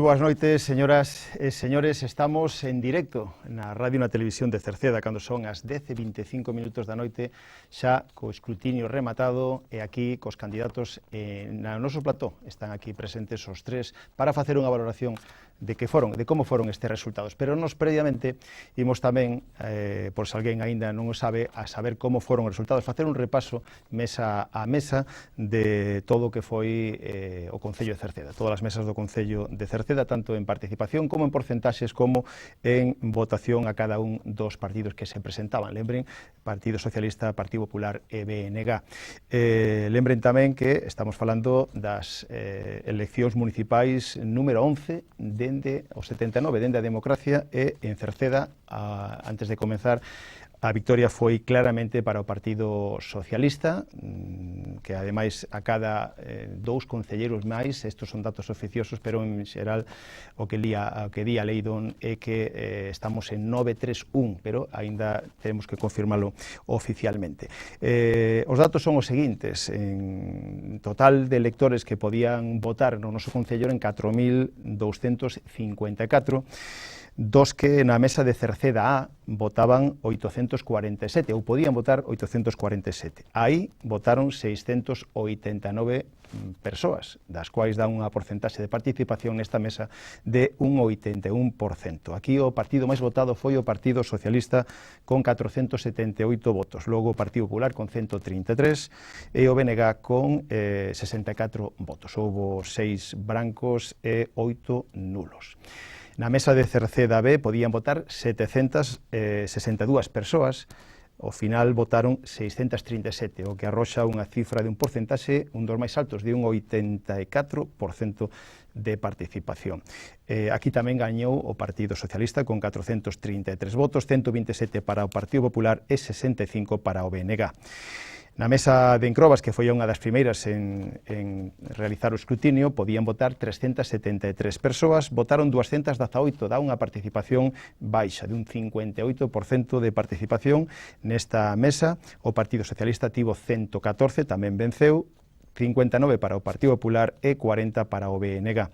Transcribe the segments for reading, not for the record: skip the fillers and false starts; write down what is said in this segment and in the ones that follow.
boas noites, señoras e señores. Estamos en directo na radio e na televisión de Cerceda cando son as 10:25 da noite, xa co escrutinio rematado e aquí cos candidatos no noso plató. Están aquí presentes os tres para facer unha valoración de como foron estes resultados. Pero nos previamente imos tamén, por se alguén aínda non o sabe, a saber como foron os resultados, facer un repaso mesa a mesa de todo o que foi o Concello de Cerceda, todas as mesas do Concello de Cerceda, tanto en participación como en porcentaxes como en votación a cada un dos partidos que se presentaban. Lembren, Partido Socialista, Partido Popular e BNG. Lembren tamén que estamos falando das eleccións municipais número 11 dende o 79, dende a democracia, e en Cerceda, antes de comenzar, a victoria foi claramente para o Partido Socialista, que ademais a cada dous concelleiros máis, estes son datos oficiosos, pero en xeral o que di a Leidon é que estamos en 9-3-1, pero aínda temos que confirmalo oficialmente. Os datos son os seguintes: en total de electores que podían votar no noso concello en 4.254, dos que na mesa de Cerceda A votaban 847, ou podían votar 847. Aí votaron 689 persoas, das quais dá unha porcentaxe de participación nesta mesa de un 81%. Aquí o partido máis votado foi o Partido Socialista con 478 votos, logo o Partido Popular con 133 e o BNG con 64 votos. Houbo 6 brancos e 8 nulos. Na mesa de Cerceda B podían votar 762 persoas, ao final votaron 637, o que arroxa unha cifra de un porcentaxe, un dos máis altos, de un 84% de participación. Aquí tamén gañou o Partido Socialista con 433 votos, 127 para o Partido Popular e 65 para o BNG. Na mesa de Encrobas, que foi unha das primeiras en realizar o escrutinio, podían votar 373 persoas, votaron 218, dá unha participación baixa, de un 58% de participación nesta mesa. O Partido Socialista tivo 114, tamén venceu, 59 para o Partido Popular e 40 para o BNG.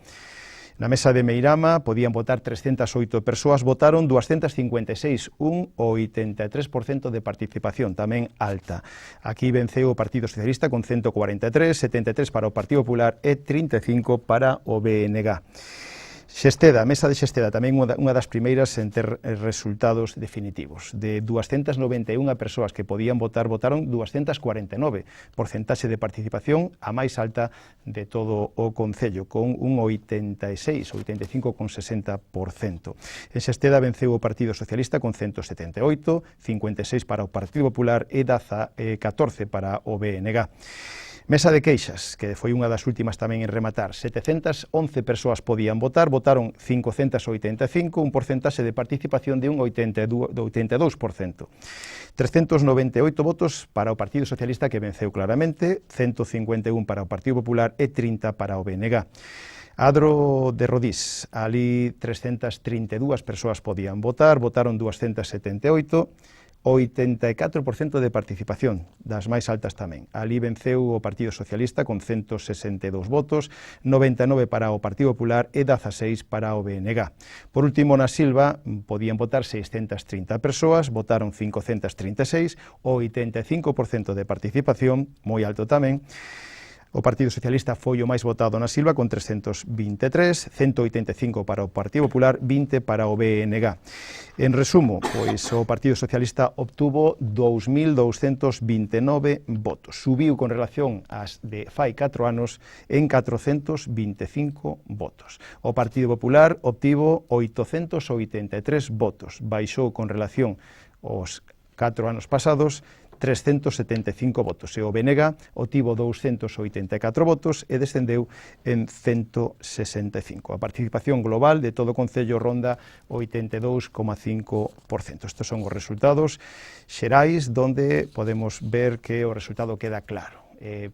Na mesa de Meirama podían votar 308 persoas, votaron 256, un 83% de participación, tamén alta. Aquí venceu o Partido Socialista con 143, 73 para o Partido Popular e 35 para o BNG. Xesteda, a mesa de Xesteda, tamén unha das primeiras en ter resultados definitivos. De 291 persoas que podían votar, votaron 249, porcentaxe de participación a máis alta de todo o Concello, con un 86, 85,60%. En Xesteda venceu o Partido Socialista con 178, 56 para o Partido Popular e 14 para o BNG. Mesa de queixas, que foi unha das últimas tamén en rematar. 711 persoas podían votar, votaron 585, un porcentaxe de participación de un 82%. 398 votos para o Partido Socialista, que venceu claramente, 151 para o Partido Popular e 30 para o BNG. Adro de Rodís, ali 332 persoas podían votar, votaron 278, 84% de participación, das máis altas tamén. Ali venceu o Partido Socialista con 162 votos, 99 para o Partido Popular e 16 para o BNG. Por último, na Silva podían votar 630 persoas, votaron 536, 85% de participación, moi alto tamén. O Partido Socialista foi o máis votado na Silva con 323, 185 para o Partido Popular, 20 para o BNG. En resumo, pois o Partido Socialista obtuvo 2.229 votos. Subiu con relación ás de fai 4 anos en 425 votos. O Partido Popular obtivo 883 votos. Baixou con relación aos 4 anos pasados 375 votos, e o BNG obtivo 284 votos e descendeu en 165. A participación global de todo o Concello ronda 82,5%. Estes son os resultados xerais, donde podemos ver que o resultado queda claro.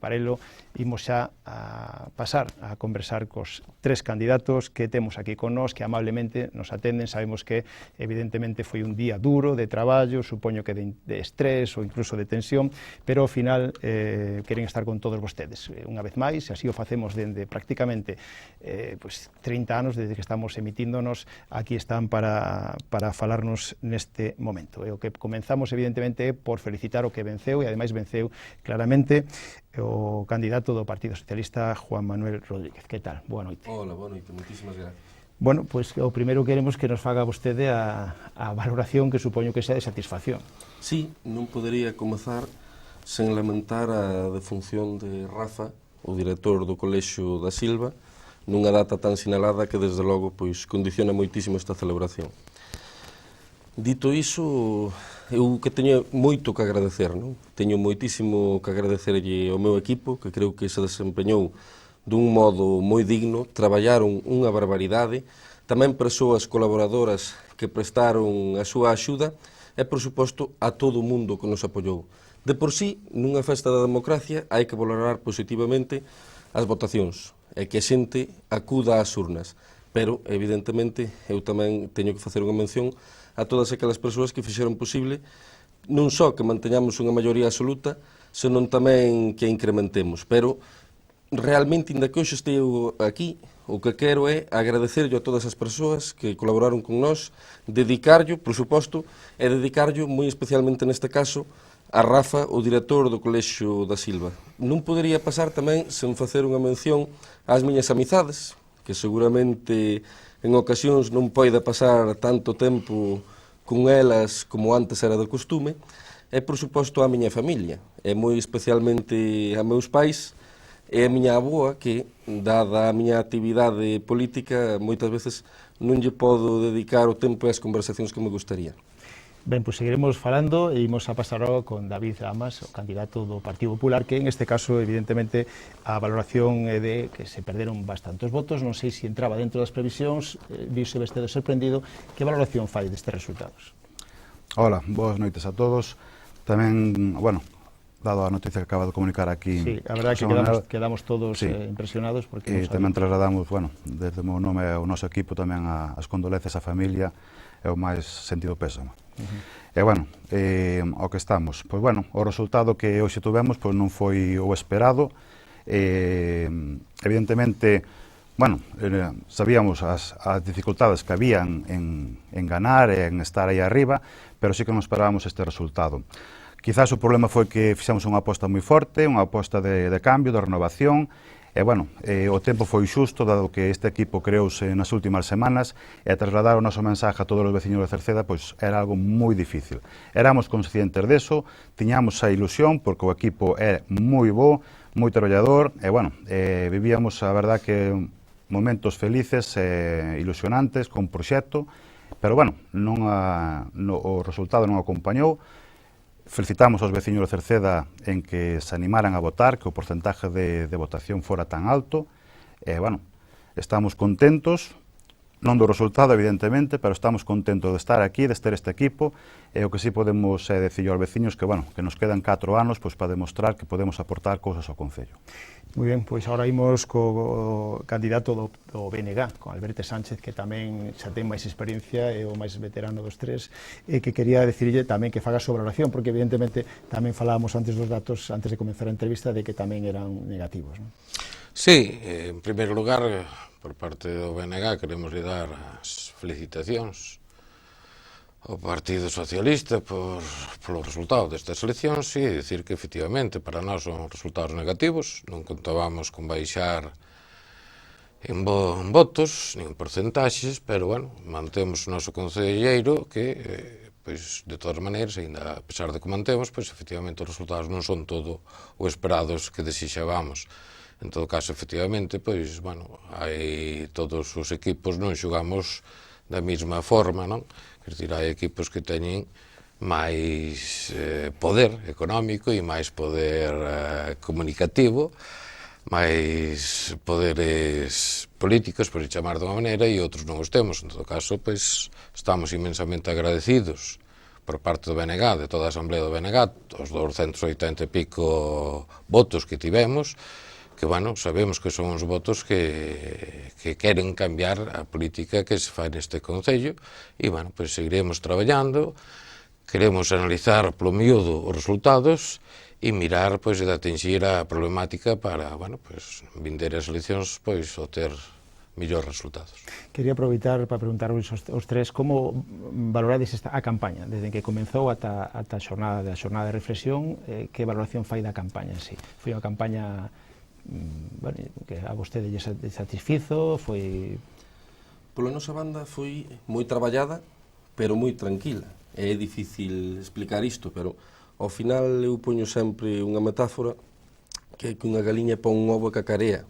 Para ello, imos xa a pasar a conversar cos tres candidatos que temos aquí con nós, que amablemente nos atenden. Sabemos que, evidentemente, foi un día duro de traballo, supoño que de estrés ou incluso de tensión, pero ao final queren estar con todos vostedes. Unha vez máis, así o facemos dende prácticamente 30 anos, desde que estamos emitíndonos, aquí están para falarnos neste momento. E o que comenzamos, evidentemente, é por felicitar o que venceu, e ademais venceu claramente o candidato do Partido Socialista, Juan Manuel Rodríguez. Que tal? Boa noite. Hola, boa noite, moitísimas gracias. Bueno, pois o primeiro queremos que nos faga vostede a valoración que supoño que sea de satisfacción. Sí, non podería comezar sen lamentar a defunción de Rafa, o director do Colexio da Silva, nunha data tan sinalada que, desde logo, pois condiciona moitísimo esta celebración. Dito iso, eu que teño moito que agradecer, non? Teño moitísimo que agradecerlle ao meu equipo, que creo que se desempeñou dun modo moi digno, traballaron unha barbaridade, tamén persoas colaboradoras que prestaron a súa axuda e, por suposto, a todo o mundo que nos apoiou. De por sí, nunha festa da democracia hai que valorar positivamente as votacións e que a xente acuda ás urnas, pero, evidentemente, eu tamén teño que facer unha mención a todas aquelas persoas que fixeron posible non só que manteñamos unha maioría absoluta, senón tamén que a incrementemos. Pero, realmente, inda que hoxe estou aquí, o que quero é agradecerlo a todas as persoas que colaboraron con nós, dedicarlo, por suposto, e dedicarlo moi especialmente neste caso a Rafa, o director do Colexio da Silva. Non podería pasar tamén sen facer unha mención ás miñas amizades, que seguramente en ocasións non poida pasar tanto tempo con elas como antes era de costume, e, por suposto, a miña familia, e moi especialmente a meus pais e a miña avoa, que, dada a miña actividade política, moitas veces non lle podo dedicar o tempo e as conversacións que me gustaría. Ben, pois seguiremos falando e imos a pasar agora con David Lamas, o candidato do Partido Popular, que en este caso, evidentemente, a valoración é de que se perderon bastantes votos. Non sei se entraba dentro das previsións, viuse vostede sorprendido. Que valoración fai destes resultados? Hola, boas noites a todos. Tamén, bueno, dado a noticia que acaba de comunicar aquí... Sí, a verdade que quedamos todos impresionados. Porque tamén trasladamos, bueno, desde o meu nome ao noso equipo tamén as condolencias á familia e o máis sentido pésamo. E, bueno, ao que estamos. Pois, bueno, o resultado que hoxe tuvemos pois non foi o esperado. Evidentemente, bueno, sabíamos as dificultades que habían en ganar e en estar aí arriba, pero sí que non esperábamos este resultado. Quizás o problema foi que fixemos unha aposta moi forte, unha aposta de cambio, de renovación, e, bueno, o tempo foi xusto, dado que este equipo creouse nas últimas semanas, e trasladar o noso mensaje a todos os veciños de Cerceda, pois era algo moi difícil. Éramos conscientes deso, tiñamos a ilusión, porque o equipo é moi bo, moi traballador, e, bueno, vivíamos, a verdad, que momentos felices e ilusionantes, con proxecto, pero, bueno, o resultado non acompañou. Felicitamos aos veciños de Cerceda en que se animaran a votar, que o porcentaje de votación fora tan alto. E, bueno, estamos contentos, non do resultado, evidentemente, pero estamos contentos de estar aquí, de ter este equipo, e o que sí podemos decir aos veciños que, bueno, que nos quedan 4 anos pois, para demostrar que podemos aportar cousas ao Concello. Moi ben, pois agora imos co candidato do BNG, con Alberto Sánchez, que tamén xa ten máis experiencia, é o máis veterano dos tres, e que quería decirlle tamén que faga a súa valoración, porque evidentemente tamén falábamos antes dos datos, antes de comenzar a entrevista, de que tamén eran negativos, non? Sí, en primeiro lugar, por parte do BNG, queremos dar as felicitacións ao Partido Socialista polo resultado destas eleccións e dicir que, efectivamente, para nós son resultados negativos. Non contábamos con baixar en votos, nin en porcentaxes, pero, bueno, mantemos o noso concelleiro que, pois, de todas maneiras, ainda a pesar de que mantemos, pois, efectivamente, os resultados non son todo o esperados que desexábamos. En todo caso, efectivamente, pois, bueno, hai todos os equipos non xogamos da mesma forma, non? Quer dizer, hai equipos que teñen máis poder económico e máis poder comunicativo, máis poderes políticos, por chamar de unha maneira, e outros non os temos. En todo caso, pois, estamos inmensamente agradecidos por parte do BNG, de toda a Asamblea do BNG, os 280 e pico votos que tivemos, que, bueno, sabemos que son uns votos que queren cambiar a política que se fai neste Concello, e, bueno, pois seguiremos traballando, queremos analizar polo miúdo os resultados e mirar, pois, de atingir a problemática para, bueno, pois, vindeiras eleccións, pois, obter millores resultados. Quería aproveitar para preguntarvos os tres como valorades a campaña, desde que comenzou ata a xornada de reflexión, que valoración fai da campaña en sí? Foi unha campaña bueno, que a vostede lle satisfizo, foi... Pola nosa banda foi moi traballada, pero moi tranquila. É difícil explicar isto, pero ao final eu poño sempre unha metáfora que é que unha galiña pon un ovo e cacarea.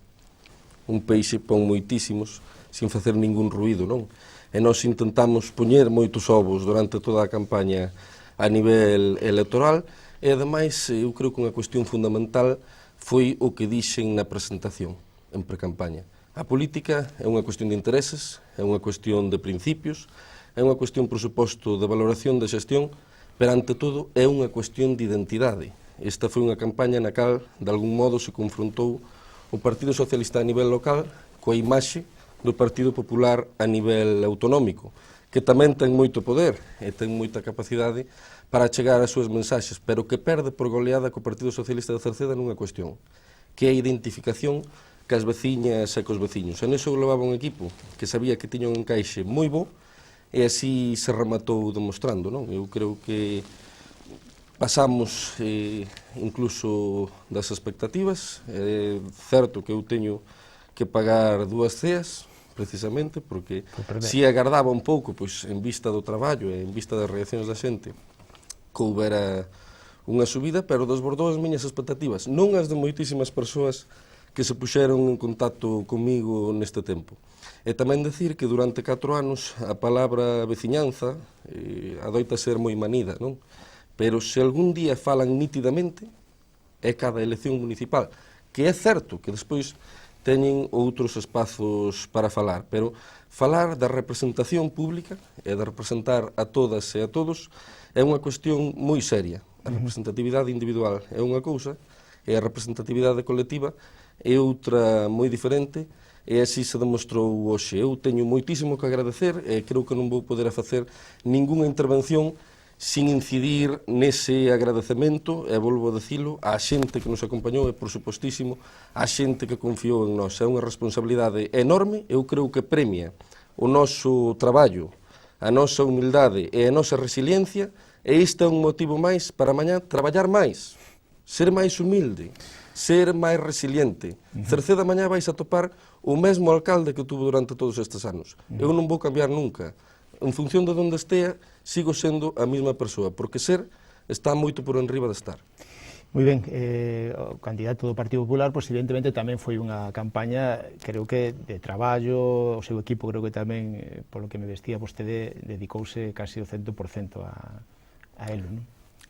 Un peixe pon moitísimos sin facer ningún ruído, non? E nós intentamos poñer moitos ovos durante toda a campaña a nivel electoral e, ademais, eu creo que unha cuestión fundamental foi o que dixen na presentación en precampaña. A política é unha cuestión de intereses, é unha cuestión de principios, é unha cuestión, por suposto, de valoración de xestión, pero, ante todo, é unha cuestión de identidade. Esta foi unha campaña na cal, de algún modo, se confrontou o Partido Socialista a nivel local coa imaxe do Partido Popular a nivel autonómico, que tamén ten moito poder e ten moita capacidade para chegar as súas mensaxes, pero que perde por goleada co Partido Socialista de Cerceda nunha cuestión, que é a identificación cas veciñas e cos veciños. E neso levaba un equipo que sabía que tiña un encaixe moi bo, e así se rematou demostrando, non? Eu creo que pasamos incluso das expectativas. É certo que eu teño que pagar 2 ceas, precisamente, porque si agardaba un pouco, pois, en vista do traballo e en vista das reaccións da xente, que houbera unha subida, pero desbordou as miñas expectativas, non as de moitísimas persoas que se puxeron en contacto comigo neste tempo. E tamén decir que durante 4 anos a palabra veciñanza adoita ser moi manida, non? Pero se algún día falan nítidamente é cada elección municipal, que é certo que despois teñen outros espazos para falar, pero falar da representación pública e de representar a todas e a todos é unha cuestión moi seria. A representatividade individual é unha cousa e a representatividade colectiva é outra moi diferente, e así se demostrou hoxe. Eu teño moitísimo que agradecer e creo que non vou poder facer ningunha intervención sin incidir nese agradecemento, e volvo a dicilo, á xente que nos acompañou e, por supostísimo, á xente que confiou en nós. É unha responsabilidade enorme, eu creo que premia o noso traballo, a nosa humildade e a nosa resiliencia, e este é un motivo máis para mañá traballar máis, ser máis humilde, ser máis resiliente. Cerceda mañá vais a topar o mesmo alcalde que tuvo durante todos estes anos. Eu non vou cambiar nunca. En función de onde estea, sigo sendo a mesma persoa, porque ser está moito por enriba de estar. Moi ben, o candidato do Partido Popular, pois, evidentemente, tamén foi unha campaña, creo que, de traballo, o seu equipo, creo que tamén, polo que me vestía vostede, dedicouse casi o 100% a él, non?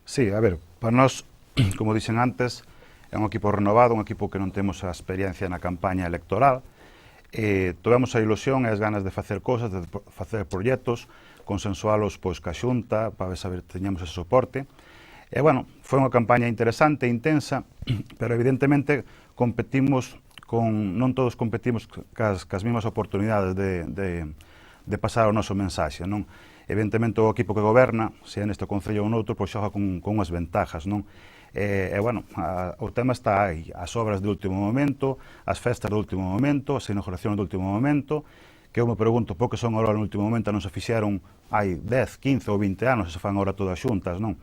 Sí, a ver, para nós, como dixen antes, é un equipo renovado, un equipo que non temos a experiencia na campaña electoral, tivemos a ilusión e as ganas de facer cosas, de facer proxectos, consensualos pois ca Xunta, para saber que teñamos ese soporte. E, bueno, foi unha campaña interesante, intensa, pero evidentemente competimos con, non todos competimos cas mesmas oportunidades de pasar o noso mensaxe, non? Evidentemente o equipo que goberna, se é neste concello ou noutro, pois xoga con unhas ventajas, non? E, bueno, o tema está aí, as obras de último momento, as festas de último momento, as inauguracións de último momento, que eu me pregunto por que son agora no último momento, non se fixeron hai 10, 15 ou 20 anos, se fan agora todas xuntas, non?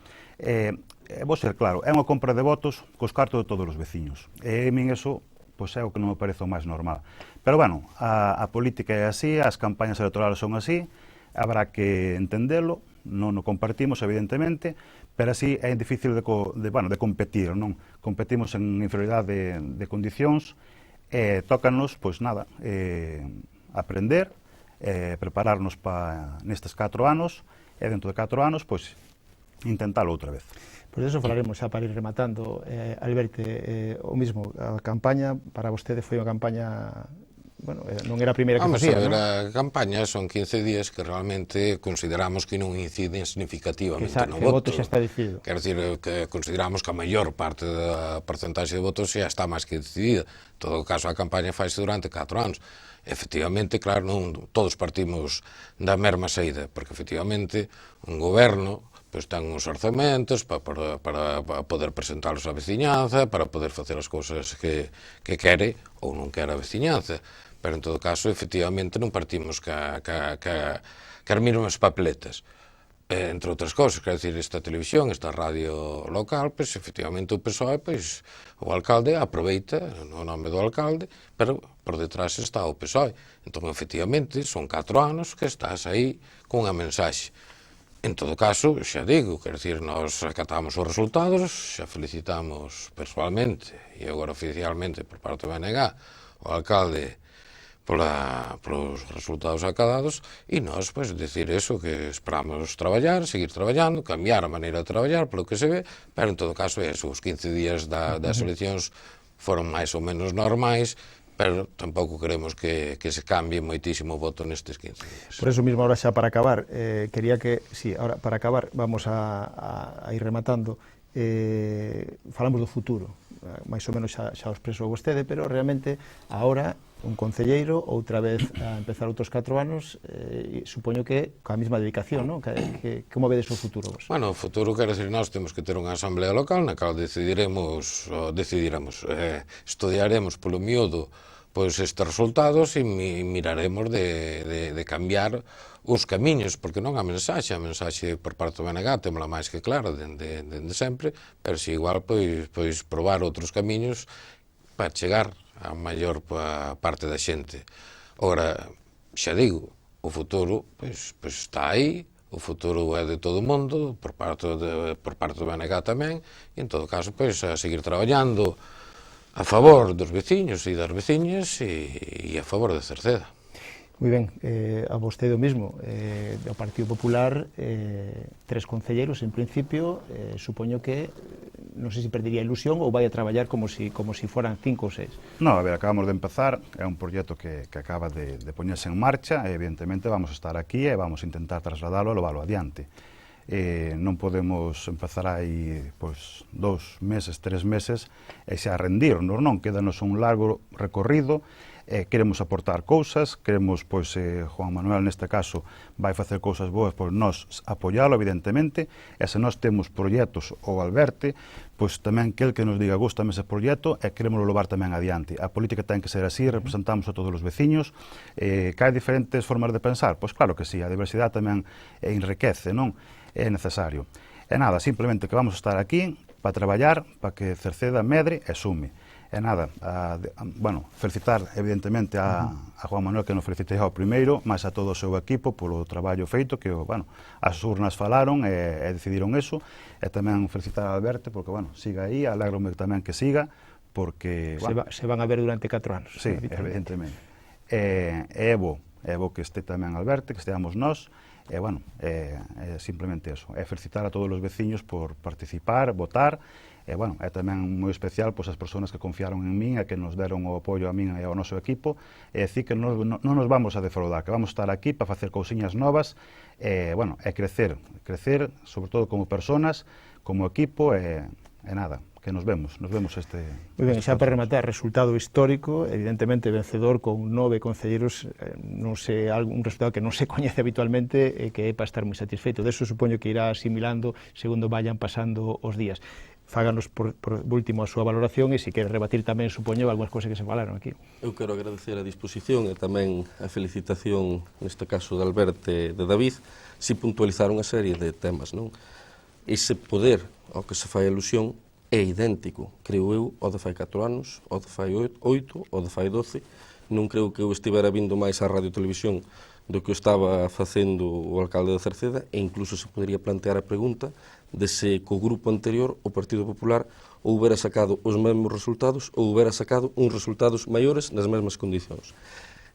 Vou ser claro, é unha compra de votos cos cartos de todos os veciños, e a min eso, pois é o que non me parece o máis normal. Pero, bueno, a política é así, as campañas electorales son así, habrá que entendelo, non o compartimos, evidentemente, pero así é difícil de competir, non? Competimos en inferioridade de condicións, e tócanos, pois nada, aprender, prepararnos nestes 4 anos, e dentro de 4 anos, pois, intentalo outra vez. Por eso falaremos xa para ir rematando. Alberto, o mismo, a campaña para vostede foi unha campaña bueno, non era a primeira que Vamos facía, a ver, non? a campaña son 15 días que realmente consideramos que non inciden significativamente no Que o voto. voto xa está decidido. Quero dicir, que consideramos que a maior parte da porcentaxe de votos xa está máis que decidida. En todo caso, a campaña faise durante 4 anos. Efectivamente, claro, non todos partimos da mesma saída, porque efectivamente un goberno pois ten uns orzamentos para poder presentalos á veciñanza, para poder facer as cousas que quere ou non quere a veciñanza. Pero, en todo caso, efectivamente, non partimos as mesmas papeletas. Entre outras cousas, quero dicir, esta televisión, esta radio local, pois, efectivamente, o PSOE, pois, o alcalde aproveita no nome do alcalde, pero por detrás está o PSOE. Entón, efectivamente, son 4 anos que estás aí con unha mensaxe. En todo caso, xa digo, quero dicir, nós acatamos os resultados, xa felicitamos personalmente e agora oficialmente por parte do BNG o alcalde polos resultados acadados e nós, pois, decir eso, que esperamos traballar, seguir traballando, cambiar a maneira de traballar, polo que se ve, pero en todo caso, eso, os 15 días das eleccións foron máis ou menos normais, pero tampouco queremos que se cambie moitísimo o voto nestes 15 días. Por eso mismo, ahora xa para acabar, quería que, sí, ahora para acabar vamos a ir rematando, falamos do futuro, máis ou menos xa o expreso vostede, pero realmente agora un concelleiro, outra vez a empezar outros 4 anos, supoño que coa mesma dedicación, non? Como vedes o futuro vos? Bueno, o futuro, quero dicir, nós temos que ter unha asamblea local na cal decidiremos, estudiaremos polo miúdo pois estes resultados e miraremos de cambiar os camiños, porque non a mensaxe por parte do BNG témola máis que clara dende sempre, pero se igual pois probar outros camiños para chegar a maior parte da xente. Ora, xa digo, o futuro pois está aí, o futuro é de todo o mundo, por parte do BNG tamén, e en todo caso, pois, a seguir traballando a favor dos veciños e das veciñas e a favor de Cerceda. Moi ben, a vostede o mismo, do Partido Popular, 3 concelleiros en principio, supoño que non sei se perdería a ilusión ou vai a traballar como si foran 5 ou 6. No, a ver, acabamos de empezar, é un proxecto que acaba de poñerse en marcha e evidentemente vamos a estar aquí e vamos a intentar trasladalo e leválo adiante. Non podemos empezar aí pois 2 meses, 3 meses e xa rendirnos, non? Quédanos un largo recorrido, queremos aportar cousas, queremos, pois, Juan Manuel neste caso vai facer cousas boas, pois nós apoialo evidentemente, e se nós temos proxectos ou Alberte, pois tamén que el que nos diga gústame ese proxecto e queremos levar tamén adiante. A política ten que ser así, representamos a todos os veciños, que hai diferentes formas de pensar, pois claro que sí, a diversidade tamén enriquece, non? É necesario. E nada, simplemente que vamos a estar aquí para traballar, para que Cerceda medre e sume. E nada, bueno, felicitar evidentemente a Juan Manuel, que nos felicitei ao primeiro, máis a todo o seu equipo polo traballo feito, que, bueno, as urnas falaron e decidiron eso, e tamén felicitar a Alberto, porque, bueno, siga aí, alégrome tamén que siga, porque... Se van a ver durante 4 anos. Sí, evidentemente. É bo que este tamén Alberto, que esteamos nós, e, bueno, é simplemente eso, é felicitar a todos os veciños por participar, votar, e, bueno, é tamén moi especial pois, as persoas que confiaron en min e que nos deron o apoio a min e ao noso equipo, e decir que non nos vamos a defraudar, que vamos a estar aquí para facer cousiñas novas, e, bueno, e crecer, sobre todo como personas, como equipo, e nada, que nos vemos este... Moi ben, xa para rematar, resultado histórico, evidentemente vencedor con 9 concelleiros, non sei, un resultado que non se coñece habitualmente e que é para estar moi satisfeito. De eso supoño que irá asimilando segundo vayan pasando os días. Fáganos por último a súa valoración e se quere rebatir tamén, supoño, algunhas cousas que se falaron aquí. Eu quero agradecer a disposición e tamén a felicitación, neste caso de Alberto e de David, si puntualizar unha serie de temas, non? Ese poder ao que se fai alusión é idéntico, creo eu, ao de fai 4 anos, ao de fai 8, ao de fai 12. Non creo que eu estivera vindo máis á radio e televisión do que o estaba facendo o alcalde de Cerceda, e incluso se podería plantear a pregunta de se co grupo anterior, o Partido Popular, houbera sacado os mesmos resultados ou houbera sacado uns resultados maiores nas mesmas condicións.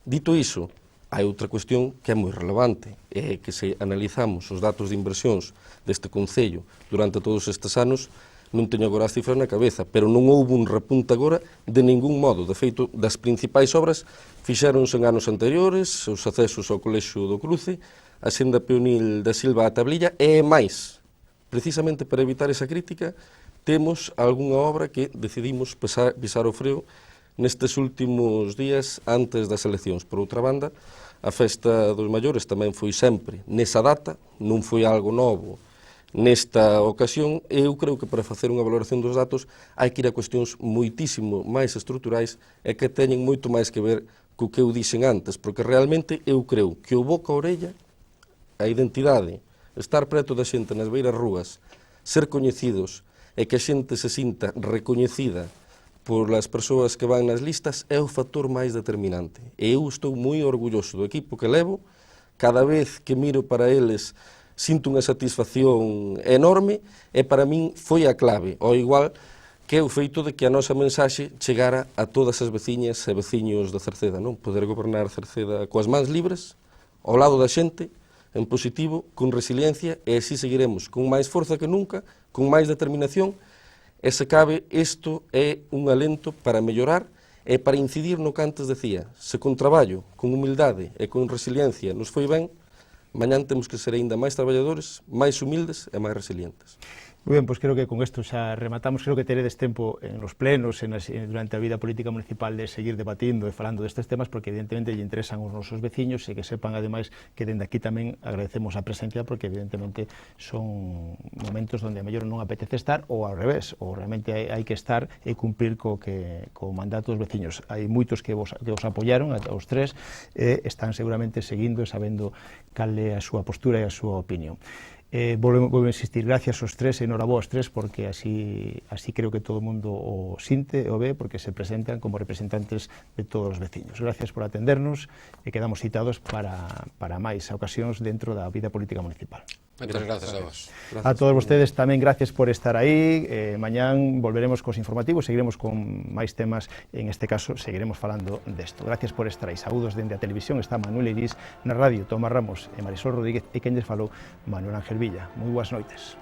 Dito iso, hai outra cuestión que é moi relevante, é que se analizamos os datos de inversións deste Concello durante todos estes anos, non teño agora as cifras na cabeza, pero non houve un repunte agora de ningún modo. De feito, das principais obras fixéronse en anos anteriores, os accesos ao Colexio do Cruce, a senda peonil da Silva á Tablilla, e máis, precisamente para evitar esa crítica, temos algunha obra que decidimos pisar o freo nestes últimos días antes das eleccións. Por outra banda, a Festa dos Maiores tamén foi sempre nesa data, non foi algo novo nesta ocasión. Eu creo que para facer unha valoración dos datos hai que ir a cuestións moitísimo máis estruturais e que teñen moito máis que ver co que eu dixen antes, porque realmente eu creo que o boca a orella, a identidade, estar preto da xente nas beiras rúas, ser coñecidos e que a xente se sinta recoñecida por as persoas que van nas listas é o factor máis determinante. E eu estou moi orgulloso do equipo que levo. Cada vez que miro para eles sinto unha satisfacción enorme e para min foi a clave, ao igual que o feito de que a nosa mensaxe chegara a todas as veciñas e veciños da Cerceda, non? Poder gobernar Cerceda coas mans libres, ao lado da xente, en positivo, con resiliencia, e así seguiremos con máis forza que nunca, con máis determinación, e se cabe, isto é un alento para mellorar e para incidir no que antes decía. Se con traballo, con humildade e con resiliencia nos foi ben, mañán temos que ser aínda máis traballadores, máis humildes e máis resilientes. Moi ben, pois creo que con isto xa rematamos. Creo que teredes tempo en los plenos, durante a vida política municipal, de seguir debatindo e falando destes temas, porque evidentemente lle interesan os nosos veciños e que sepan, ademais, que dende aquí tamén agradecemos a presencia, porque evidentemente son momentos onde a mellor non apetece estar, ou ao revés, ou realmente hai que estar e cumplir co mandato dos veciños. Hai moitos que vos apoyaron, os tres, e están seguramente seguindo e sabendo cal é a súa postura e a súa opinión. Volvo a insistir, gracias aos tres, enhoraboa aos tres, porque así creo que todo o mundo o sinte e o ve, porque se presentan como representantes de todos os veciños. Gracias por atendernos e quedamos citados para máis ocasións dentro da vida política municipal. Moitas gracias a vos. A todos vostedes tamén gracias por estar aí. Mañán volveremos cos informativos, seguiremos con máis temas, en este caso seguiremos falando desto. Gracias por estar aí. Saúdos dende a televisión, está Manuel Iris, na radio Tomás Ramos e Marisol Rodríguez, e quen lles falou, Manuel Ángel Villa. Moi boas noites.